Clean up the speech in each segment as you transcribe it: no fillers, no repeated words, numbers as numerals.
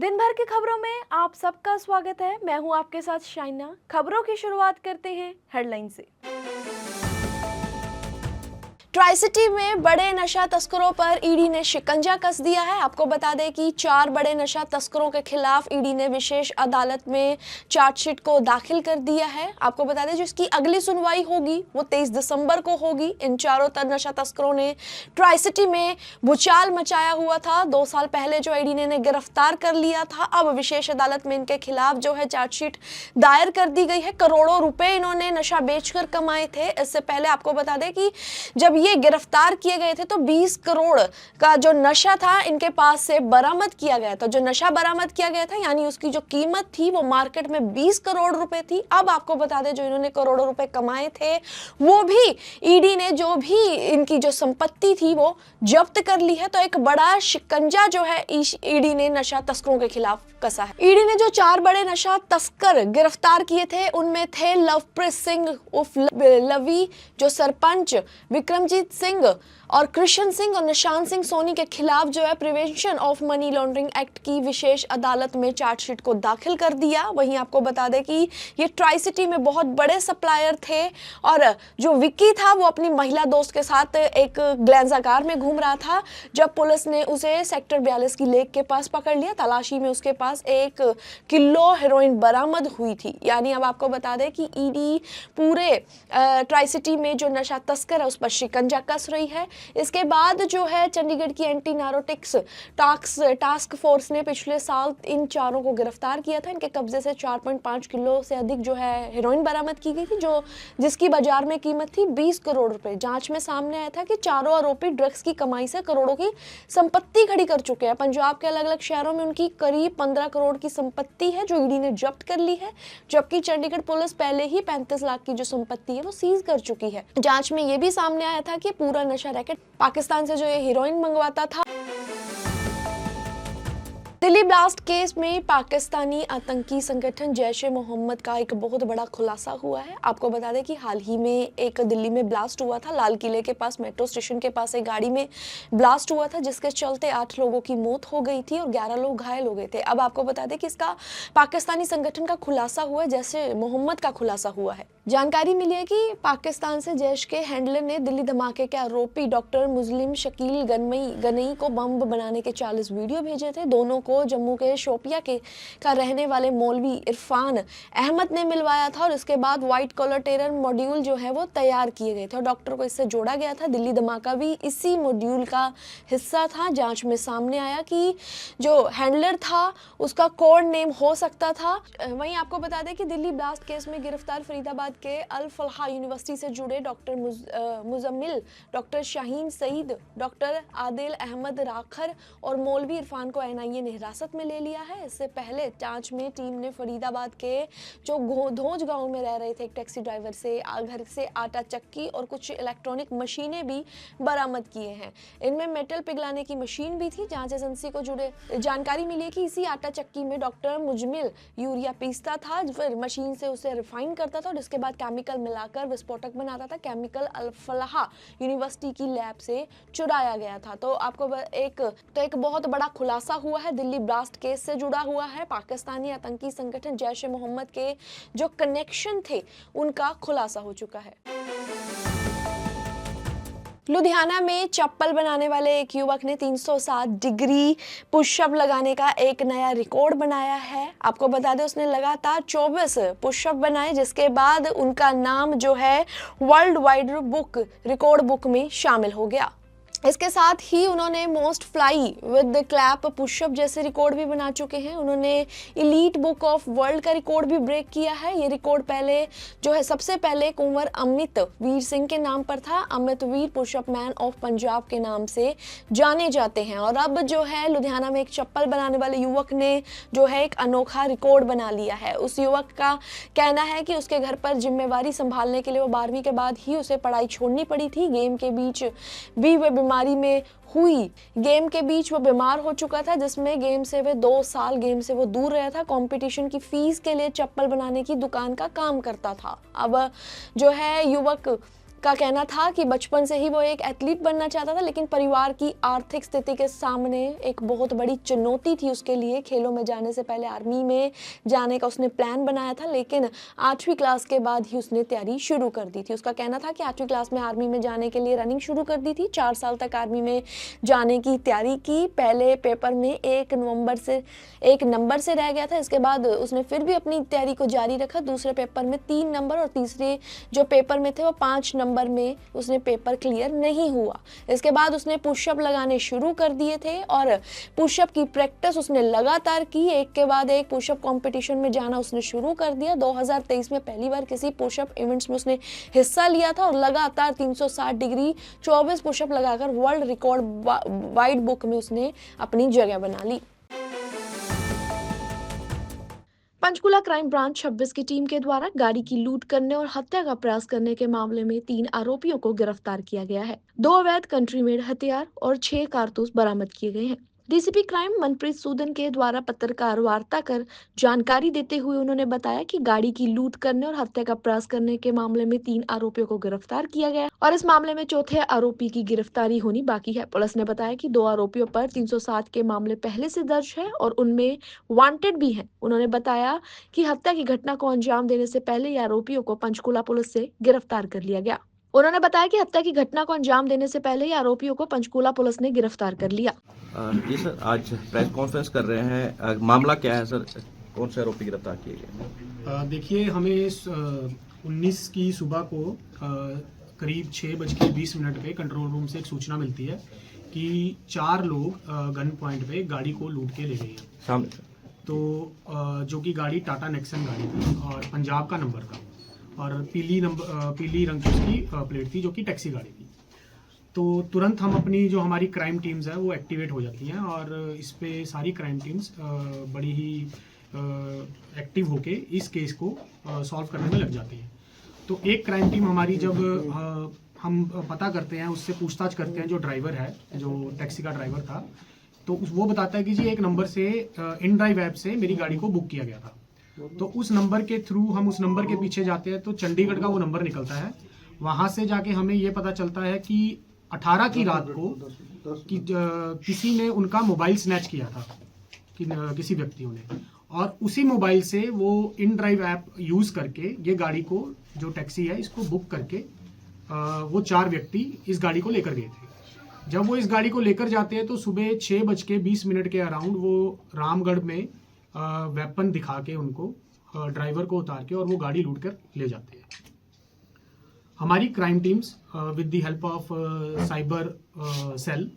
दिन भर की खबरों में आप सबका स्वागत है। मैं हूं आपके साथ शाइना। खबरों की शुरुआत करते हैं हेडलाइन से। ट्राई सिटी में बड़े नशा तस्करों पर ईडी ने शिकंजा कस दिया है। आपको बता दें कि 4 बड़े नशा तस्करों के खिलाफ ईडी ने विशेष अदालत में चार्जशीट को दाखिल कर दिया है। आपको बता दें जिसकी अगली सुनवाई होगी वो 23 दिसंबर को होगी। इन चारों नशा तस्करों ने ट्राई सिटी में भूचाल मचाया हुआ था। 2 साल पहले जो ईडी ने गिरफ्तार कर लिया था, अब विशेष अदालत में इनके खिलाफ जो है चार्जशीट दायर कर दी गई है। करोड़ों रुपए इन्होंने नशा बेचकर कमाए थे। इससे पहले आपको बता दें कि जब ये गिरफ्तार किए गए थे तो 20 करोड़ का जो नशा था इनके पास से बरामद किया गया था। जो नशा बरामद किया गया था यानी उसकी जो कीमत थी वो मार्केट में 20 करोड़ रुपए थी। अब आपको बता दें जो इन्होंने करोड़ों रुपए कमाए थे वो भी ईडी ने जो भी इनकी जो संपत्ति थी वो जब्त कर ली है। तो एक बड़ा शिकंजा जो है ईडी ने नशा तस्करों के खिलाफ कसा है। ईडी ने जो 4 बड़े नशा तस्कर गिरफ्तार किए थे उनमें थे लवप्रीत सिंह उर्फ लवी, जो सरपंच विक्रमजीत सिंह और कृष्ण सिंह और निशान सिंह सोनी के खिलाफ जो है prevention of money laundering act की विशेष अदालत में चार्जशीट को दाखिल कर दिया। वहीं आपको बता दें कि ये ट्राई सिटी में बहुत बड़े सप्लायर थे और जो विक्की था वो अपनी महिला दोस्त के साथ एक ग्लैंजा कार में घूम रहा था जब पुलिस ने उसे सेक्टर 42 की लेक के पास पकड़ लिया। तलाशी में उसके पास 1 किलो हेरोइन बरामद हुई थी। यानी अब आपको बता दें कि ईडी पूरे ट्राई सिटी में जो नशा तस्कर है उस पर शिकंजा कस रही है। इसके बाद जो है चंडीगढ़ की एंटी नारकोटिक्स टास्क फोर्स ने पिछले साल इन चारों को गिरफ्तार किया था। इनके कब्जे से 4.5 किलो से अधिक जो है हेरोइन बरामद की गई थी जिसकी बाजार में कीमत थी 20 करोड़ रुपए। जांच में सामने आया था कि चारों आरोपी ड्रग्स की कमाई से करोड़ों की संपत्ति खड़ी कर चुके हैं। पंजाब के अलग अलग शहरों में उनकी करीब 15 करोड़ की संपत्ति है जो ईडी ने जब्त कर ली है, जबकि चंडीगढ़ पुलिस पहले ही 35 लाख की जो संपत्ति है वो सीज कर चुकी है। जांच में यह भी सामने आया था कि पूरा नशा रैकेट पाकिस्तान से जो ये हीरोइन मंगवाता था। दिल्ली ब्लास्ट केस में पाकिस्तानी आतंकी संगठन जैश ए मोहम्मद का एक बहुत बड़ा खुलासा हुआ है। आपको बता दें कि हाल ही में एक दिल्ली में ब्लास्ट हुआ था। लाल किले के पास मेट्रो स्टेशन के पास एक गाड़ी में ब्लास्ट हुआ था जिसके चलते 8 लोगों की मौत हो गई थी और 11 लोग घायल हो गए थे। अब आपको बता दें कि इसका पाकिस्तानी संगठन का खुलासा हुआ है, जैश ए मोहम्मद का खुलासा हुआ है। जानकारी मिली है कि पाकिस्तान से जैश के हैंडलर ने दिल्ली धमाके के आरोपी डॉक्टर मुस्लिम शकील गनई को बम बनाने के 40 वीडियो भेजे थे। दोनों को जम्मू के शोपिया का रहने वाले मौलवी इरफान अहमद ने मिलवाया था और इसके बाद व्हाइट कॉलर टेरर मॉड्यूल जो है वो तैयार किए गए थे और डॉक्टर को इससे जोड़ा गया था। दिल्ली धमाका भी इसी मॉड्यूल का हिस्सा था। जांच में सामने आया कि जो हैंडलर था उसका कोड नेम हो सकता था। वहीं आपको बता दें कि दिल्ली ब्लास्ट केस में गिरफ्तार फरीदाबाद के अल फलाह यूनिवर्सिटी से जुड़े doctor Muzammil, doctor Shaheen Saeed, doctor Adil Ahmad Rather और मौलवी इरफान को एनआईए ने हिरासत में ले लिया है। इससे पहले जांच में टीम ने फरीदाबाद के जो धोज गांव में रह रहे थे एक टैक्सी ड्राइवर से घर से आटा चक्की और कुछ इलेक्ट्रॉनिक मशीनें भी बरामद किए हैं। इनमें मेटल पिघलाने की मशीन भी थी। जांच एजेंसी को जुड़े जानकारी मिली कि इसी आटा चक्की में डॉक्टर मुजमिल यूरिया पीसता था, फिर मशीन से उसे रिफाइन करता था और इसके बाद केमिकल मिलाकर विस्फोटक बनाता था। केमिकल अल फलाह यूनिवर्सिटी की लैब से चुराया गया था। तो आपको एक बहुत बड़ा खुलासा हुआ है, दिल्ली ब्लास्ट केस से जुड़ा हुआ है। पाकिस्तानी आतंकी संगठन जैश ए मोहम्मद के जो कनेक्शन थे उनका खुलासा हो चुका है। लुधियाना में चप्पल बनाने वाले एक युवक ने 307 डिग्री पुशअप लगाने का एक नया रिकॉर्ड बनाया है। आपको बता दें उसने लगातार 24 पुशअप बनाए जिसके बाद उनका नाम जो है वर्ल्ड वाइड रिकॉर्ड बुक में शामिल हो गया। इसके साथ ही उन्होंने most fly with the clap pushup जैसे रिकॉर्ड भी बना चुके हैं। उन्होंने इलीट बुक ऑफ वर्ल्ड का रिकॉर्ड भी ब्रेक किया है। ये रिकॉर्ड पहले जो है सबसे पहले कुंवर अमित वीर सिंह के नाम पर था। अमित वीर पुशअप मैन ऑफ पंजाब के नाम से जाने जाते हैं और अब जो है लुधियाना में एक चप्पल बनाने वाले युवक ने जो है एक अनोखा रिकॉर्ड बना लिया है। उस युवक का कहना है कि उसके घर पर जिम्मेवारी संभालने के लिए वो 12वीं के बाद ही उसे पढ़ाई छोड़नी पड़ी थी। गेम के बीच भी वह बीमारी में हुई। गेम के बीच वो बीमार हो चुका था जिसमें गेम से वे 2 साल गेम से वो दूर रहा था। कंपटीशन की फीस के लिए चप्पल बनाने की दुकान का काम करता था। अब जो है युवक का कहना था कि बचपन से ही वो एक एथलीट बनना चाहता था, लेकिन परिवार की आर्थिक स्थिति के सामने एक बहुत बड़ी चुनौती थी उसके लिए। खेलों में जाने से पहले आर्मी में जाने का उसने प्लान बनाया था, लेकिन 8वीं क्लास के बाद ही उसने तैयारी शुरू कर दी थी। उसका कहना था कि 8वीं क्लास में आर्मी में जाने के लिए रनिंग शुरू कर दी थी। 4 साल तक आर्मी में जाने की तैयारी की। पहले पेपर में 1 नंबर से रह गया था। इसके बाद उसने फिर भी अपनी तैयारी को जारी रखा। दूसरे पेपर में 3 नंबर और तीसरे जो पेपर में थे वो 5 नंबर में उसने पेपर क्लियर नहीं हुआ। इसके बाद उसने पुशअप लगाने शुरू कर दिए थे और पुशअप की प्रैक्टिस उसने लगातार की। एक के बाद एक पुशअप कंपटीशन में जाना उसने शुरू कर दिया। 2023 में पहली बार किसी पुशअप इवेंट्स में उसने हिस्सा लिया था और लगातार 360 डिग्री 24 पुशअप लगाकर वर्ल्ड रिकॉर्ड वाइड बुक में उसने अपनी जगह बना ली। पंचकुला क्राइम ब्रांच 26 की टीम के द्वारा गाड़ी की लूट करने और हत्या का प्रयास करने के मामले में 3 आरोपियों को गिरफ्तार किया गया है। 2 अवैध कंट्री मेड हथियार और 6 कारतूस बरामद किए गए हैं। डीसीपी क्राइम मनप्रीत सूदन के द्वारा पत्रकार वार्ता कर जानकारी देते हुए उन्होंने बताया कि गाड़ी की लूट करने और हत्या का प्रयास करने के मामले में 3 आरोपियों को गिरफ्तार किया गया और इस मामले में चौथे आरोपी की गिरफ्तारी होनी बाकी है। पुलिस ने बताया कि 2 आरोपियों पर 307 के मामले पहले से दर्ज है और उनमें वांटेड भी हैं। उन्होंने बताया कि हत्या की घटना को अंजाम देने से पहले ये आरोपियों को पंचकुला पुलिस से गिरफ्तार कर लिया गया। उन्होंने बताया कि हत्या की घटना को अंजाम देने से पहले ये आरोपियों को पंचकुला पुलिस ने गिरफ्तार कर लिया। जी सर, आज प्रेस कॉन्फ्रेंस कर रहे हैं, मामला क्या है सर? कौन से आरोपी गिरफ्तार किए गए? देखिए, हमें 19 की सुबह को करीब 6:20 पे कंट्रोल रूम से एक सूचना मिलती है कि 4 लोग गन पॉइंट पे गाड़ी को लूट के ले गए हैं सामने। तो जो कि गाड़ी टाटा नेक्सन गाड़ी थी और पंजाब का नंबर था और पीली रंग की उसकी प्लेट थी, जो कि टैक्सी गाड़ी थी। तो तुरंत हम अपनी जो हमारी क्राइम टीम्स है वो एक्टिवेट हो जाती हैं और इस पे सारी क्राइम टीम्स बड़ी ही एक्टिव होके इस केस को सॉल्व करने में लग जाती हैं। तो एक क्राइम टीम हमारी जब हम पता करते हैं, उससे पूछताछ करते हैं जो ड्राइवर है, जो टैक्सी का ड्राइवर था, तो वो बताता है कि जी एक नंबर से इन ड्राइव ऐप से मेरी गाड़ी को बुक किया गया था। तो उस नंबर के थ्रू हम उस नंबर के पीछे जाते हैं तो चंडीगढ़ का वो नंबर निकलता है। वहाँ से जाके हमें ये पता चलता है कि 18 की रात को कि किसी ने उनका मोबाइल स्नैच किया था कि किसी व्यक्तियों ने, और उसी मोबाइल से वो इन ड्राइव ऐप यूज करके ये गाड़ी को, जो टैक्सी है, इसको बुक करके वो 4 व्यक्ति इस गाड़ी को लेकर गए थे। जब वो इस गाड़ी को लेकर जाते हैं तो सुबह 6:20 के अराउंड वो रामगढ़ में वेपन दिखा के उनको ड्राइवर को उतार के और वो गाड़ी लूट कर ले जाते हैं। हमारी crime teams with the help of cyber cell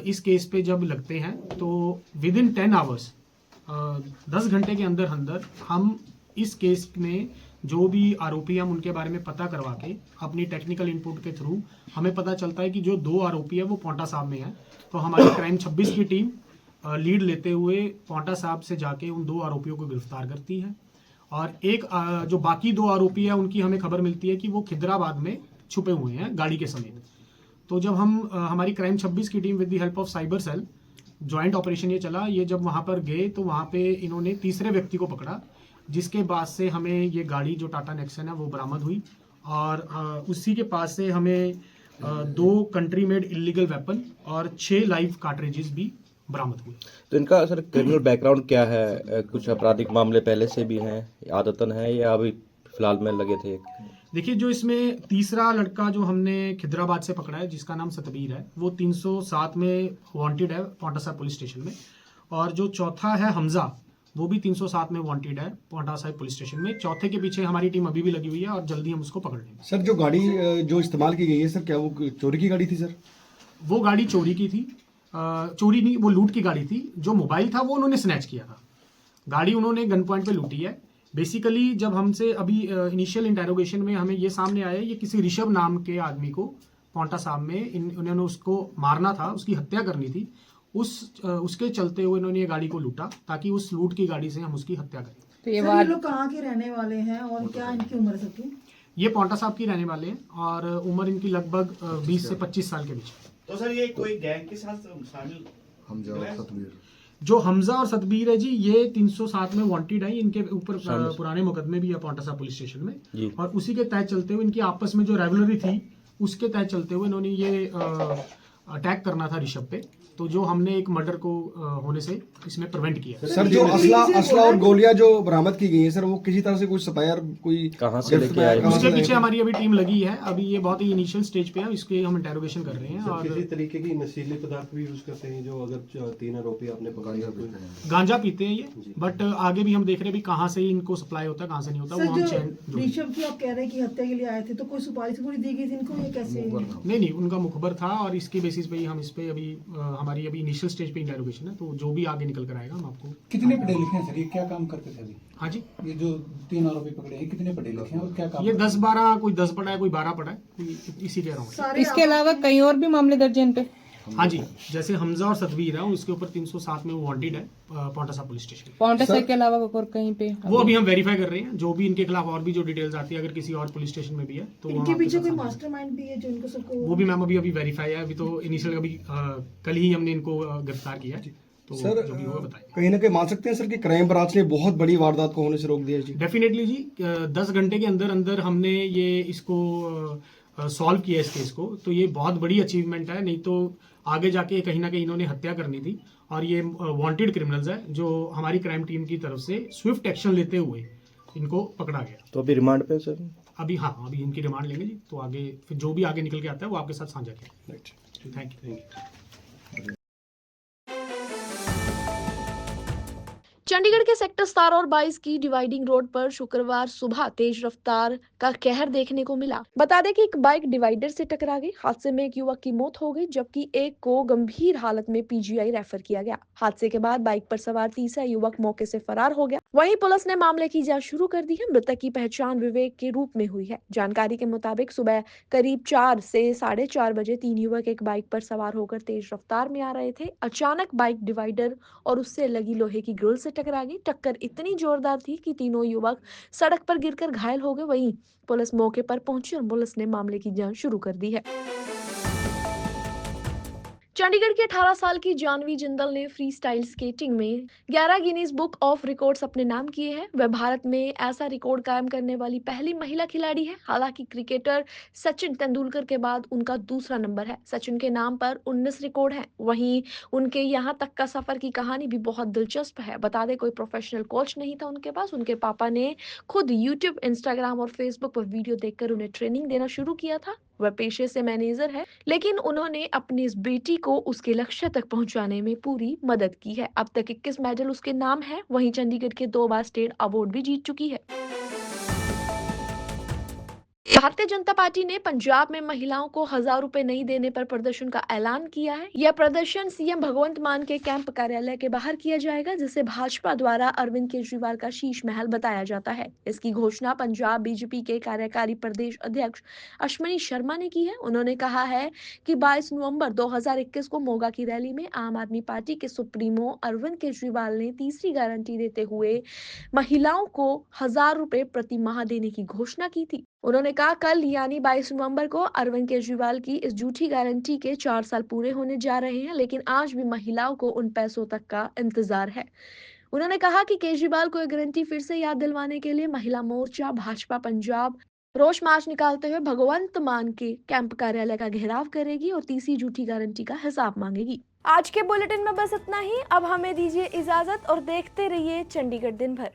इस केस पे जब लगते हैं तो विद इन 10 आवर्स 10 घंटे के अंदर हम इस केस में जो भी आरोपी हम उनके बारे में पता करवा के अपनी टेक्निकल इनपुट के थ्रू हमें पता चलता है कि जो 2 आरोपी है वो पोंटा साहब में है। तो हमारी क्राइम 26 की टीम लीड लेते हुए पोंटा साहब से जाके उन 2 आरोपियों को गिरफ्तार करती है और एक जो बाकी 2 आरोपी है उनकी हमें खबर मिलती है कि वो खिदराबाद में छुपे हुए हैं गाड़ी के समेत। तो जब हमारी क्राइम 26 की team with the help of cyber cell joint operation ये चला, ये जब वहाँ पर गए तो वहाँ पे इन्होंने तीसरे व्यक्ति को पकड़ा, जिसके बाद से हमें ये गाड़ी जो टाटा नेक्सन है वो बरामद हुई और उसी के पास से हमें 2 कंट्री मेड इलीगल वेपन और 6 लाइव कार्ट्रिजेस भी बरामद हुए। तो इनका सर क्रिमिनल बैकग्राउंड क्या है? कुछ आपराधिक मामले पहले से भी हैं, आदतन है, या अभी फिलहाल में लगे थे? देखिए, जो इसमें तीसरा लड़का जो हमने खिदराबाद से पकड़ा है, जिसका नाम सतबीर है, वो 307 में वांटेड है पोंटा साहिब पुलिस स्टेशन में, और जो चौथा है हमजा, वो भी 307 में वांटेड है पोंटा साहिब पुलिस स्टेशन में। चौथे के पीछे हमारी टीम अभी भी लगी हुई है और जल्दी हम उसको पकड़ लेंगे। सर, जो गाड़ी जो इस्तेमाल की गई है सर, क्या वो चोरी की गाड़ी थी सर? वो गाड़ी चोरी की थी, चोरी नहीं, वो लूट की गाड़ी थी। जो मोबाइल था वो उन्होंने स्नैच किया था। गाड़ी उन्होंने गन पॉइंट पे लूटी है। बेसिकली जब हमसे अभी इनिशियल इंटेरोगेशन में हमें ये सामने आया, ये किसी ऋषभ नाम के आदमी को पोंटा साहब में उन्होंने उसको मारना था, उसकी हत्या करनी थी। उसके चलते हुए इन्होंने ये गाड़ी को लूटा ताकि उस लूट की गाड़ी से हम उसकी हत्या करें। तो ये लोग कहाँ के रहने वाले हैं और क्या इनकी उम्र सबकी? ये पोंटा साहब की रहने वाले हैं और उम्र इनकी लगभग 20 से 25 साल के बीच। तो सर ये कोई गैंग के साथ शामिल? हमजा और सतबीर? जो हमजा और सतबीर है जी, ये 307 में वांटेड है। इनके ऊपर पुराने मुकदमे भी है पांवटा पुलिस स्टेशन में, जी। और उसी के तहत चलते हुए इनकी आपस में जो राइवलरी थी उसके तहत चलते हुए इन्होंने ये अटैक करना था ऋषभ पे, तो जो हमने एक मर्डर को होने से इसमें प्रिवेंट किया। सर जो असला और गोलियां जो बरामद की गई हैं सर, वो किसी तरह से कुछ सप्लायर कोई कहाँ से लेके आए? उसके पीछे हमारी अभी टीम लगी है। अभी ये बहुत ही इनिशियल स्टेज पे है, इसके हम इंटेरोगेशन कर रहे हैं। सर, और किसी तरीके की नशीले पदार्थ भी यूज करते हैं जो अगर 3 आरोपी आपने पकड़े कोई गांजा पीते हैं ये, बट आगे भी हम देख रहे हैं भी कहाँ से इनको सप्लाई होता है, कहाँ से नहीं होता, वो हम सर चैन जो ऋषभ की आप कह रहे हैं कि हत्या के लिए आए थे, तो कोई सुपारी सुपारी दी गई थी इनको, ये कैसे? नहीं, उनका मुखबर था, और इसके बेसिस पे ही हम इस पे अभी हमारी अभी इनिशियल स्टेज पे इंटेरोगेशन है, तो जो भी आगे निकल कर आएगा हम आपको। कितने पढ़े लिखे हैं सर, ये क्या काम करते थे अभी? हाँ जी, ये जो 3 आरोपी पकड़े हैं कितने पढ़े लिखे हैं और क्या काम ये करते हैं? 10-12, कोई 10 पढ़ा है, कोई 12 पढ़ा है, कोई इसी कह रहा हूँ। सारे इसके अलावा कई और भी मामले दर्ज हैं इन पे? हाँ जी, जैसे हमजा और सतबीर है, उसके ऊपर 307 में वांटेड है पांवटा साहिब पुलिस स्टेशन। पाउंटा साहिब के अलावा और कहीं पे? वो अभी हम वेरीफाई कर रहे हैं, जो भी इनके खिलाफ और भी जो डिटेल्स आती है, अगर किसी और पुलिस स्टेशन में भी है तो वो हम इनके आपके पीछे साथ कोई साझा मास्टरमाइंड भी है जो इनको सबको? करेंगे। वो भी मैम अभी वेरीफाई है, अभी तो इनिशियल अभी कल ही हमने इनको गिरफ्तार किया है, तो सर जो भी होगा बताएंगे। कहीं ना कहीं मान सकते हैं सर कि क्राइम ब्रांच ने बहुत बड़ी वारदात को होने से रोक दिया जी। डेफिनेटली जी, 10 घंटे के अंदर अंदर हमने ये इसको सॉल्व किया इस केस को, तो ये बहुत बड़ी अचीवमेंट है। नहीं तो आगे जाके कहीं ना कहीं इन्होंने हत्या करनी थी, और ये वांटेड क्रिमिनल्स है, जो हमारी क्राइम टीम की तरफ से स्विफ्ट एक्शन लेते हुए इनको पकड़ा गया। तो अभी रिमांड पे सर? अभी हाँ, अभी इनकी रिमांड लेंगे जी, तो आगे फिर जो भी आगे निकल के आता है वो आपके साथ साझा किया। Thank you. चंडीगढ़ के सेक्टर 17 और 22 की डिवाइडिंग रोड पर शुक्रवार सुबह तेज रफ्तार का कहर देखने को मिला। बता दें कि एक बाइक डिवाइडर से टकरा गई। हादसे में एक युवक की मौत हो गई, जबकि एक को गंभीर हालत में पीजीआई रेफर किया गया। हादसे के बाद बाइक पर सवार तीसरा युवक मौके से फरार हो गया। वहीं पुलिस ने मामले की जांच शुरू कर दी है। मृतक की पहचान विवेक के रूप में हुई है। जानकारी के मुताबिक सुबह करीब 4 से 4:30 बजे 3 युवक एक बाइक पर सवार होकर तेज रफ्तार में आ रहे थे। अचानक बाइक डिवाइडर और उससे लगी लोहे की ग्रिल से टकरा गई। टक्कर इतनी जोरदार थी कि तीनों युवक सड़क पर गिरकर घायल हो गए। वहीं पुलिस मौके पर पहुंची और पुलिस ने मामले की जांच शुरू कर दी है। चंडीगढ़ की 18 साल की जानवी जिंदल ने फ्री स्टाइल स्केटिंग में 11 गिनीज बुक ऑफ रिकॉर्ड्स अपने नाम किए हैं। वह भारत में ऐसा रिकॉर्ड कायम करने वाली पहली महिला खिलाड़ी है। हालांकि क्रिकेटर सचिन तेंदुलकर के बाद उनका दूसरा नंबर है। सचिन के नाम पर 19 रिकॉर्ड हैं। वहीं उनके यहां तक का सफर की कहानी भी बहुत दिलचस्प है। बता दें, कोई प्रोफेशनल कोच नहीं था उनके पास। उनके पापा ने खुद यूट्यूब, इंस्टाग्राम और फेसबुक पर वीडियो देखकर उन्हें ट्रेनिंग देना शुरू किया था। वह पेशे से मैनेजर है, लेकिन उन्होंने अपनी इस बेटी को उसके लक्ष्य तक पहुंचाने में पूरी मदद की है। अब तक 21 मेडल उसके नाम है। वहीं चंडीगढ़ के 2 बार स्टेट अवार्ड भी जीत चुकी है। भारतीय जनता पार्टी ने पंजाब में महिलाओं को 1000 रुपए नहीं देने पर प्रदर्शन का ऐलान किया है। यह प्रदर्शन सीएम भगवंत मान के कैंप कार्यालय के बाहर किया जाएगा, जिसे भाजपा द्वारा अरविंद केजरीवाल का शीश महल बताया जाता है। इसकी घोषणा पंजाब बीजेपी के कार्यकारी प्रदेश अध्यक्ष अश्विनी शर्मा ने की है। उन्होंने कहा है कि 22 नवंबर 2021 को मोगा की रैली में आम आदमी पार्टी के सुप्रीमो अरविंद केजरीवाल ने तीसरी गारंटी देते हुए महिलाओं को 1000 रुपए प्रति माह देने की घोषणा की थी। उन्होंने कहा, कल यानी 22 नवंबर को अरविंद केजरीवाल की इस झूठी गारंटी के 4 साल पूरे होने जा रहे हैं, लेकिन आज भी महिलाओं को उन पैसों तक का इंतजार है। उन्होंने कहा कि केजरीवाल को यह गारंटी फिर से याद दिलवाने के लिए महिला मोर्चा भाजपा पंजाब रोष मार्च निकालते हुए भगवंत मान के कैंप कार्यालय का घेराव करेगी और तीसरी झूठी गारंटी का हिसाब मांगेगी। आज के बुलेटिन में बस इतना ही। अब हमें दीजिए इजाजत और देखते रहिए चंडीगढ़ दिन भर।